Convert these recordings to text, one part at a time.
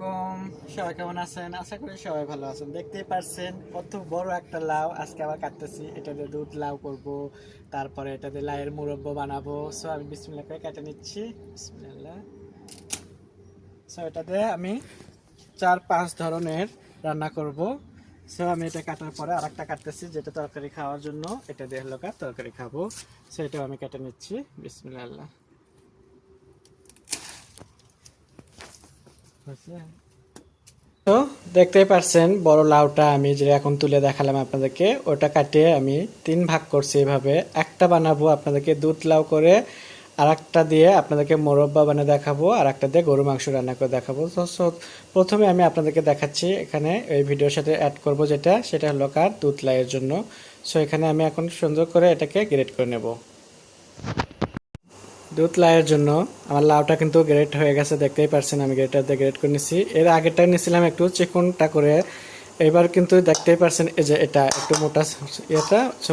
আলাইকুম। সবাই কেমন আছেন? আশা করি সবাই ভালো আছেন। দেখতেই পারছেন কত বড় একটা লাউ আজকে আবার কাটতেছি। এটা দিয়ে দুধ লাউ করব, তারপরে এটা দিয়ে লাউয়ের মুরব্বো বানাবো। সো আমি বিসমিল্লাহ করে কেটে নিচ্ছি। বিসমিল্লাহ। সো এটা দিয়ে আমি 4-5 ধরনের রান্না করব। সো আমি এটা কাটার পরে আরেকটা কাটতেছি, যেটা তরকারি খাওয়ার জন্য। এটা দিয়ে হলো তরকারি খাবো। সো এটাও আমি কেটে নিচ্ছি। বিসমিল্লাহ। তো দেখতেই পারছেন বড় লাউটা আমি যে এখন তুলে দেখালাম আপনাদেরকে, ওটা কাটিয়ে আমি 3 ভাগ করছি। এভাবে একটা বানাবো আপনাদেরকে দুধ লাউ করে, আর একটা দিয়ে আপনাদেরকে মোরব্বা বানিয়ে দেখাবো, আর একটা দিয়ে গরু মাংস রান্না করে দেখাবো। তো প্রথমে আমি আপনাদেরকে দেখাচ্ছি, এখানে এই ভিডিওর সাথে অ্যাড করব সেটা হলো দুধ লাউয়ের জন্য। সো এখানে আমি এখন সুন্দর করে এটাকে গ্রেট করে নেব। দুধ লাউয়ের জন্য আমার লাউটা কিন্তু গ্রেট হয়ে গেছে, দেখতেই পারছেন আমি গ্রেটার দিয়ে গ্রেট করে নিছি। এর আগেরটা নিয়েছিলাম একটু চিকনটা করে, এবার কিন্তু দেখতেই পারছেন এই যে এটা একটু মোটা,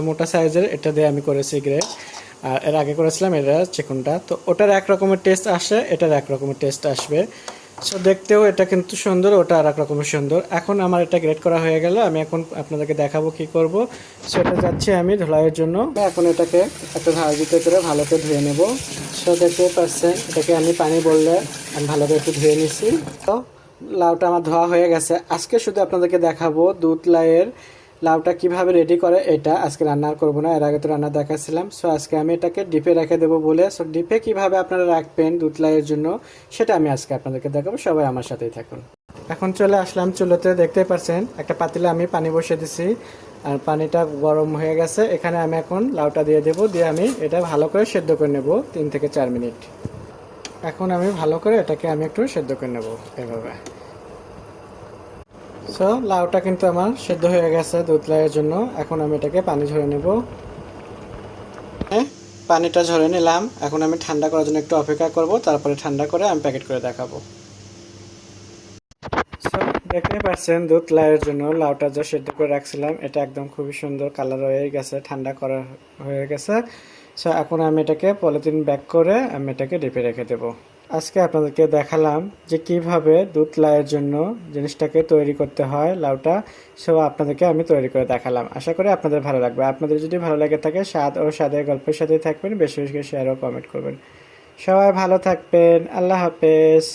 মোটা সাইজের, এটা দিয়ে আমি করেছি গ্রেট। আর এর আগে করেছিলাম এটা চিকনটা, তো ওটার এক রকমের টেস্ট আসে, এটার এক রকমের টেস্ট আসবে। সো দেখতেও এটা কিন্তু সুন্দর, ওটা আর এক রকমের সুন্দর। এখন আমার এটা গ্রেড করা হয়ে গেল, আমি এখন আপনাদেরকে দেখাবো কি করব। সো এটা যাচ্ছি আমি ধুলাইয়ের জন্য। এখন এটাকে একটা ঝাড়িতে করে ভালো করে ধুয়ে নেব। সো দেখতে পাচ্ছেন এটাকে আমি পানি বললে আমি ভালো করে একটু ধুয়ে নিছি। তো লাউটা আমার ধোয়া হয়ে গেছে। আজকে শুধু আপনাদেরকে দেখাবো দুধ লাউয়ের লাউটা কিভাবে রেডি করে, এটা আজকে রান্না করব না, এর আগে তো রান্না দেখাচ্ছিলাম। সো আজকে আমি এটাকে ডিপে রেখে দেবো বলে, সো ডিপে কিভাবে আপনারা রাখবেন দুধ লাউয়ের জন্য সেটা আমি আজকে আপনাদেরকে দেখাবো। সবাই আমার সাথেই থাকুন। এখন চলে আসলাম চুলোতে, দেখতে পাচ্ছেন একটা পাতিলে আমি পানি বসিয়ে দিছি, আর পানিটা গরম হয়ে গেছে। এখানে আমি এখন লাউটা দিয়ে দেবো, দিয়ে আমি এটা ভালো করে সেদ্ধ করে নেব 3 থেকে 4 মিনিট। এখন আমি ভালো করে এটাকে আমি একটু সেদ্ধ করে নেব এভাবে। সো লাউটা কিন্তু আমার সেদ্ধ হয়ে গেছে দুধ লাউয়ের জন্য। এখন আমি এটাকে পানি ঝরে নেব। পানিটা ঝরে নিলাম, এখন আমি ঠান্ডা করার জন্য একটু অপেক্ষা করব, তারপরে ঠান্ডা করে আমি প্যাকেট করে দেখাবো। সো দেখতে পাচ্ছেন দুধ লাউয়ের জন্য লাউটা যা সেদ্ধ করে রাখছিলাম, এটা একদম খুবই সুন্দর কালার হয়ে গেছে, ঠান্ডা করা হয়ে গেছে। সো এখন আমি এটাকে পলিথিন ব্যাগ করে আমি এটাকে ডিপে রেখে দেবো। আজকে আপনাদেরকে দেখালাম যে কিভাবে দুধ লাউয়ের জন্য জিনিসটাকে তৈরি করতে হয়, লাউটা। সো আপনাদেরকে আমি তৈরি করে দেখালাম, আশা করি আপনাদের ভালো লাগবে। আপনাদের যদি ভালো লেগে থাকে স্বাদ ও স্বাদের গল্পের সাথে থাকবেন, বেশি বেশি শেয়ার ও কমেন্ট করবেন। সবাই ভালো থাকবেন, আল্লাহ হাফেজ।